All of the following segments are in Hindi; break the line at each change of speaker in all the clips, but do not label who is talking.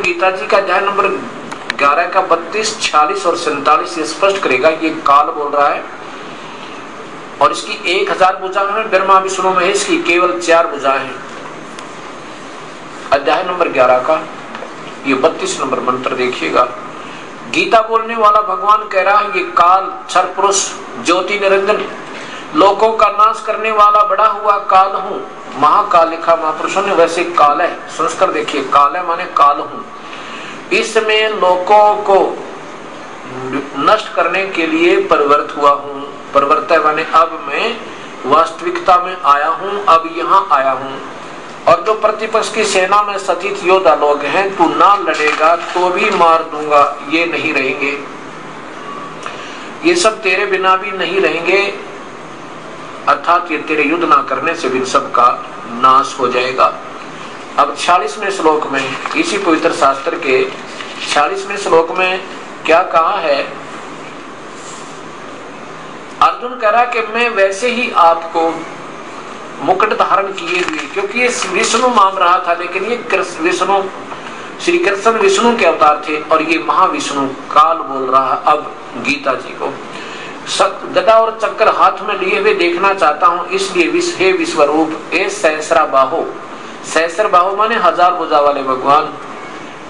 गीता जी का अध्याय नंबर 11 का 32, 46 और 47 ये स्पष्ट करेगा ये काल बोल रहा है। और इसकी 1000 भुजाएं हैं, ब्रह्मा विष्णु महेश की केवल 4 भुजाएं हैं। अध्याय नंबर 11 का ये 32 नंबर मंत्र देखिएगा। गीता बोलने वाला भगवान कह रहा है ये काल क्षर पुरुष ज्योति निरंजन लोकों का नाश करने वाला बड़ा हुआ काल हूं। महाकाल लिखा महापुरुषों ने, वैसे काल है संस्कृत देखिए, काल है माने काल हूं। इसमें लोगों को नष्ट करने के लिए परिवर्त हुआ हूं। परिवर्त है माने अब मैं वास्तविकता में आया हूं, अब यहाँ आया हूं। और जो प्रतिपक्ष की सेना में सतीत योद्धा लोग हैं, तू ना लड़ेगा तो भी मार दूंगा, ये नहीं रहेंगे, ये सब तेरे बिना भी नहीं रहेंगे, अर्थात ये तेरे युद्ध ना करने से भी सबका नाश हो जाएगा। अब 46वें श्लोक में इसी पवित्र शास्त्र के 46वें श्लोक में क्या कहा है? अर्जुन कह रहा कि मैं वैसे ही आपको मुकुट धारण किए हुए, क्योंकि ये विष्णु मान रहा था, लेकिन ये विष्णु श्री कृष्ण विष्णु के अवतार थे और ये महाविष्णु काल बोल रहा है अब गीता जी को। गदा और चक्र हाथ में लिए हुए देखना चाहता हूं, इसलिए हे विश्वरूप ए सहस्रा बाहो, सहस्र बाहो माने 1000 भुजा वाले भगवान,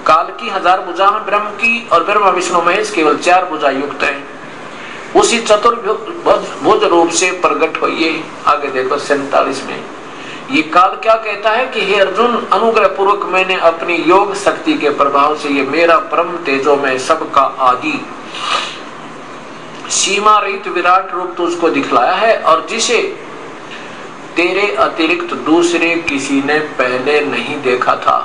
काल की 1000 भुजा में ब्रह्म की और ब्रह्मा विष्णु महेश केवल 4 भुजा युक्त है, उसी चतुर्भुज रूप से प्रकट होइए। आगे देखो 47 में ये काल क्या कहता है कि हे अर्जुन अनुग्रह पूर्वक मैंने अपनी योग शक्ति के प्रभाव से ये मेरा परम तेजो में सबका आदि सीमा रहित विराट रूप तुझको दिखलाया है, और जिसे तेरे अतिरिक्त दूसरे किसी ने पहले नहीं देखा था।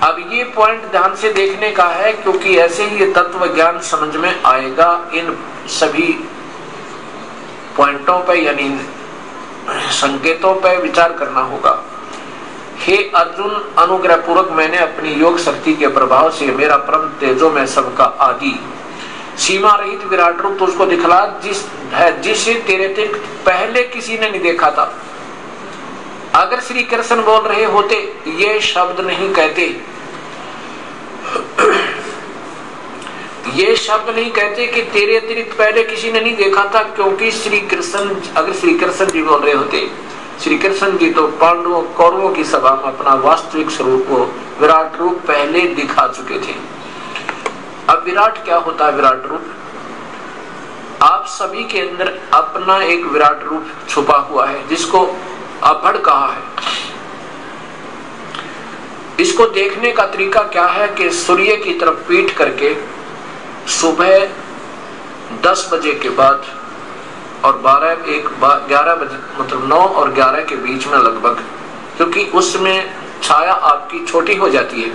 अब ये पॉइंट ध्यान से देखने का है, क्योंकि ऐसे ही ये तत्व ज्ञान समझ में आएगा। इन सभी पॉइंटों पर यानी संकेतों पर विचार करना होगा। हे अर्जुन अनुग्रह पूर्वक मैंने अपनी योग शक्ति के प्रभाव से मेरा परम तेजो में सबका आदि सीमा रहित विराट रूप तुझको दिखला जिसे तेरे तक पहले किसी ने नहीं देखा था। अगर श्री कृष्ण बोल रहे होते ये शब्द नहीं कहते, ये शब्द नहीं कहते कि तेरे अतिरिक्त पहले किसी ने नहीं देखा था, क्योंकि श्री कृष्ण अगर श्री कृष्ण जी बोल रहे होते, श्री कृष्ण जी तो पांडवों कौरवों की सभा में अपना वास्तविक स्वरूप को विराट रूप पहले दिखा चुके थे। अब विराट क्या होता है? विराट रूप आप सभी के अंदर अपना एक विराट रूप छुपा हुआ है, जिसको अभड़ कहा है। इसको देखने का तरीका क्या है कि सूर्य की तरफ पीठ करके सुबह 10 बजे के बाद और 11 बजे मतलब 9 और 11 के बीच में लगभग, क्योंकि उसमें छाया आपकी छोटी हो जाती है,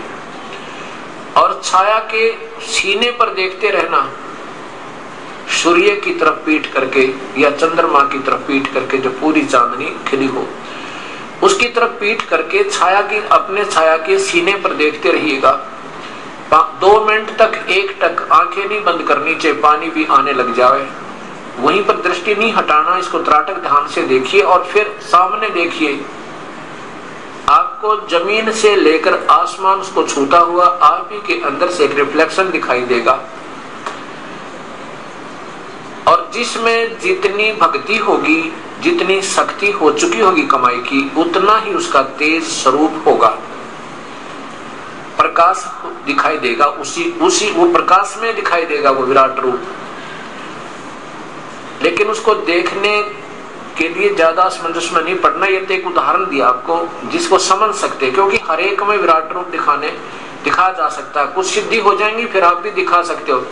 और छाया के सीने पर देखते रहना सूर्य की तरफ पीठ करके या चंद्रमा की तरफ पीठ करके, जो पूरी चांदनी खिली हो उसकी तरफ पीठ करके छाया की अपने छाया के सीने पर देखते रहिएगा। 2 मिनट तक एक टक आंखें नहीं बंद करनी चाहिए, पानी भी आने लग जाए, वहीं पर दृष्टि नहीं हटाना, इसको त्राटक ध्यान से देखिए और फिर सामने देखिए। आपको जमीन से लेकर आसमान उसको छूता हुआ आप ही के अंदर से एक रिफ्लेक्शन दिखाई देगा, और जिसमें जितनी भक्ति होगी, जितनी शक्ति हो चुकी होगी कमाई की, उतना ही उसका तेज स्वरूप होगा, प्रकाश दिखाई देगा, उसी वो प्रकाश में दिखाई देगा वो विराट रूप। लेकिन उसको देखने के लिए ज्यादा असमंजस में नहीं पड़ना। ये तो एक उदाहरण दिया आपको जिसको समझ सकते, क्योंकि हर एक में विराट रूप दिखा जा सकता है। कुछ सिद्धि हो जाएंगी फिर आप भी दिखा सकते हो,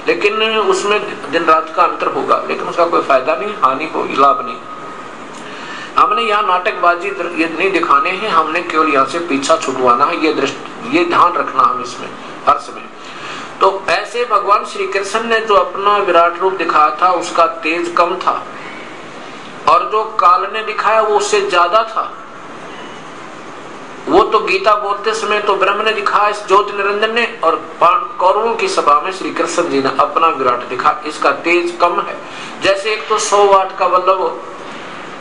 लेकिन उसमें दिन रात का अंतर होगा, लेकिन उसका कोई फायदा नहीं, हानि होगी, लाभ नहीं। हमने यहाँ नाटकबाजी ये नहीं दिखाने हैं, हमने केवल यहाँ से पीछा छुटवाना है, ये ध्यान रखना हम इसमें हर समय। तो ऐसे भगवान श्री कृष्ण ने जो अपना विराट रूप दिखाया था उसका तेज कम था, और जो काल ने दिखाया वो उससे ज्यादा था। वो तो गीता बोलते समय तो ब्रह्म ने दिखाया इस ज्योति निरंजन ने, और कौरवों की सभा में श्री कृष्ण जी ने अपना विराट दिखा, इसका तेज कम है। जैसे एक तो 100 वाट का बल्ब हो,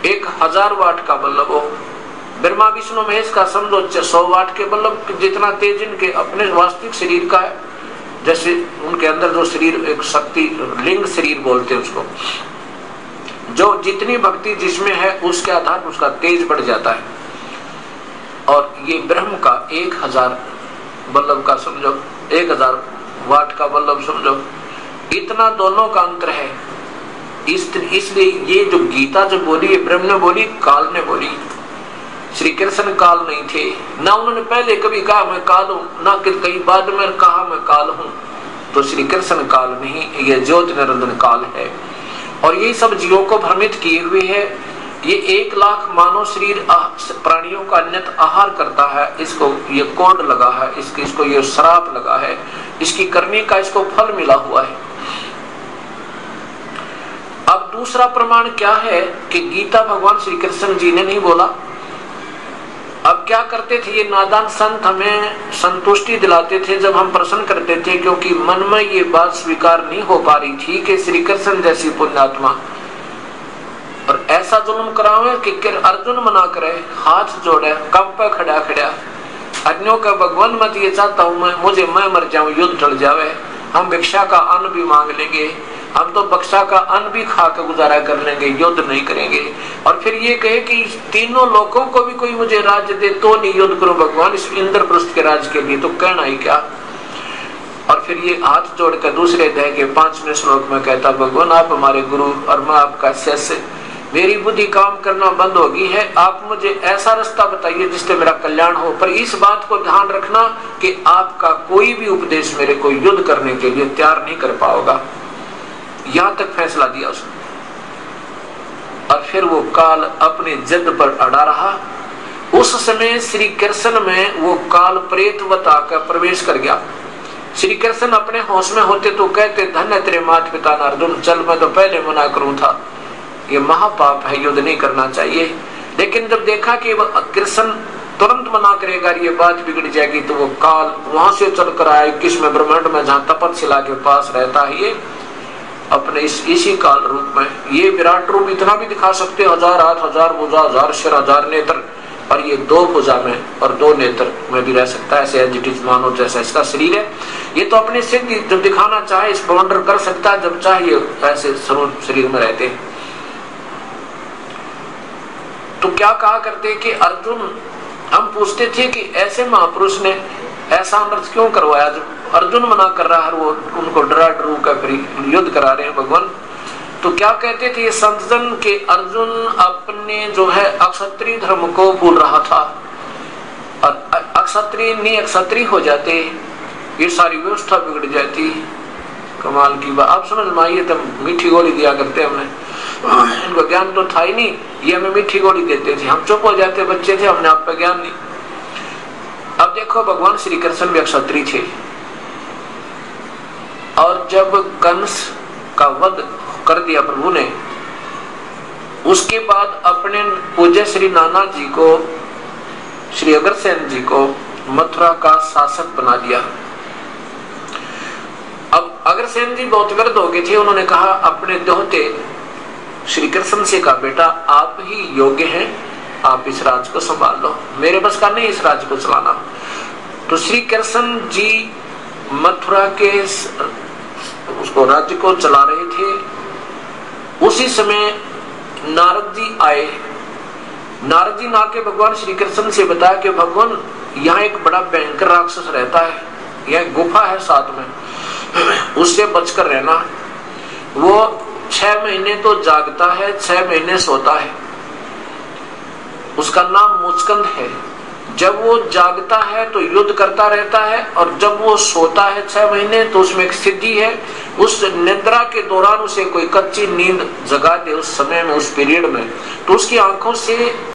एक 1000 वाट का बल्ब हो, ब्रह्मा विष्णु महेश का समझो 100 वाट के बल्ब जितना तेज इनके अपने वास्तविक शरीर का है। जैसे उनके अंदर जो शरीर एक शक्ति लिंग शरीर बोलते हैं उसको, जो जितनी भक्ति जिसमें है उसके आधार पर उसका तेज बढ़ जाता है। और ये ब्रह्म का 1000 बल्ब का समझो, 1000 वाट का बल्ब समझो, इतना दोनों का अंतर है। इसलिए ये जो गीता जो बोली ब्रह्म ने बोली, काल ने बोली। श्री कृष्ण काल नहीं थे, ना उन्होंने पहले कभी कहा मैं काल हूं, ना कई बाद में कहा मैं काल हूं। तो श्री कृष्ण काल नहीं, ये ज्योति निरंजन काल है। और यही सब जीवों को भ्रमित किए हुए है। ये 1 लाख मानव शरीर प्राणियों का अन्यत आहार करता है, इसको ये कोड लगा है, इसको ये श्राप लगा है, इसकी करने का इसको फल मिला हुआ है। अब दूसरा प्रमाण क्या है कि गीता भगवान श्री कृष्ण जी ने नहीं बोला। अब क्या करते थे ये नादान संत, हमें संतुष्टि दिलाते थे जब हम प्रश्न करते थे, क्योंकि मन में ये बात स्वीकार नहीं हो पा रही थी कि श्री कृष्ण जैसी पुण्यात्मा और ऐसा जुल्म करावे कि अर्जुन मना करे, हाथ जोड़े, कब पे खड़ा खड़ा, अन्यों का भगवान मत ये चाहता हूं मैं मर जाऊं, युद्ध टल जावे, हम भिक्षा का अन्न भी मांग लेंगे, हम तो बक्सा का अन्न भी खा कर गुजारा कर लेंगे, युद्ध नहीं करेंगे। और फिर ये कहे कि तीनों लोगों को भी कोई मुझे राज्य दे तो नहीं युद्ध करो भगवान, इस इंद्रप्रस्थ के राज के लिए, तो कहना ही क्या। और फिर ये हाथ जोड़कर दूसरे अध्याय के 5वें श्लोक में कहता, भगवान आप हमारे गुरु और मैं आपका शिष्य, मेरी बुद्धि काम करना बंद होगी है, आप मुझे ऐसा रास्ता बताइए जिससे मेरा कल्याण हो। पर इस बात को ध्यान रखना कि आपका कोई भी उपदेश मेरे को युद्ध करने के लिए तैयार नहीं कर पाओगा। यहां तक फैसला दिया उसने। और फिर वो काल अपनी जिद पर अड़ा रहा। उस समय श्री कृष्ण में वो काल प्रेतवत आकर प्रवेश कर गया। श्री कृष्ण अपने होश में होते तो कहते, धन्य तेरे माता पिता अर्जुन, चल मैं तो पहले मना करूं था, ये महापाप है, युद्ध नहीं करना चाहिए। लेकिन जब देखा कि कृष्ण तुरंत मना करेगा, ये बात बिगड़ जाएगी, तो वो काल वहां से चल कर आया 21वें ब्रह्मांड में, जहां तपस्या के पास रहता है ये, अपने इसी काल रूप में। ये विराट रूप इतना भी दिखा सकते, 1000 हाथ, 1000 भुजा, 1000 सिर, 1000 नेत्र, और ये 2 भुजा में और 2 नेत्र में भी रह सकता है, ऐसे एजिटिज मानो जैसा इसका शरीर है। ये तो अपने सिद्धि जब दिखाना चाहे इस बवंडर कर सकता है, जब चाहे ऐसे शरीर में रहते हैं। तो क्या कहा करते कि अर्जुन, हम पूछते थे कि ऐसे महापुरुष ने ऐसा अनर्थ क्यों करवाया, जब अर्जुन मना कर रहा है, वो उनको डरा डरू कर युद्ध करा रहे हैं भगवान। तो क्या कहते थे ये संतजन के अर्जुन अपने जो है अक्षत्रिय धर्म को भूल रहा था, और अक्षत्रिय नहीं अक्षत्रिय हो जाते, ये सारी व्यवस्था बिगड़ जाती। कमाल की बात। आप समझ में आइए, तब मीठी गोली दिया करते हमने, इनको ज्ञान तो था ही नहीं, ये हमें मीठी गोली देते थे, हम चुप हो जाते, बच्चे थे, हमने आप पे ज्ञान नहीं। अब देखो भगवान श्री कृष्ण भी क्षत्रिय थे, और जब कंस का वध कर दिया प्रभु ने, उसके बाद अपने पूज्य श्री नाना जी को, श्री अग्रसेन जी को मथुरा का शासक बना दिया। अब अग्रसेन जी बहुत विरध हो गए थे, उन्होंने कहा अपने दोहते श्री कृष्ण से कहा, बेटा आप ही योग्य हैं, आप इस राज को संभाल लो, मेरे बस का नहीं इस राज्य को चलाना। तो श्री कृष्ण जी मथुरा के उसको राज्य को चला रहे थे। उसी समय नारद जी आए। नारद जी ना के भगवान श्री कृष्ण से बताया कि भगवान यहाँ एक बड़ा भयंकर राक्षस रहता है, यह गुफा है साथ में, उससे बचकर रहना। वो 6 महीने तो जागता है, 6 महीने सोता है, उसका नाम मुचकंद है। जब वो जागता है तो युद्ध करता रहता है, और जब वो सोता है 6 महीने तो उसमें एक सिद्धि है, उस निद्रा के दौरान उसे कोई कच्ची नींद जगा दे उस समय में, उस पीरियड में, तो उसकी आंखों से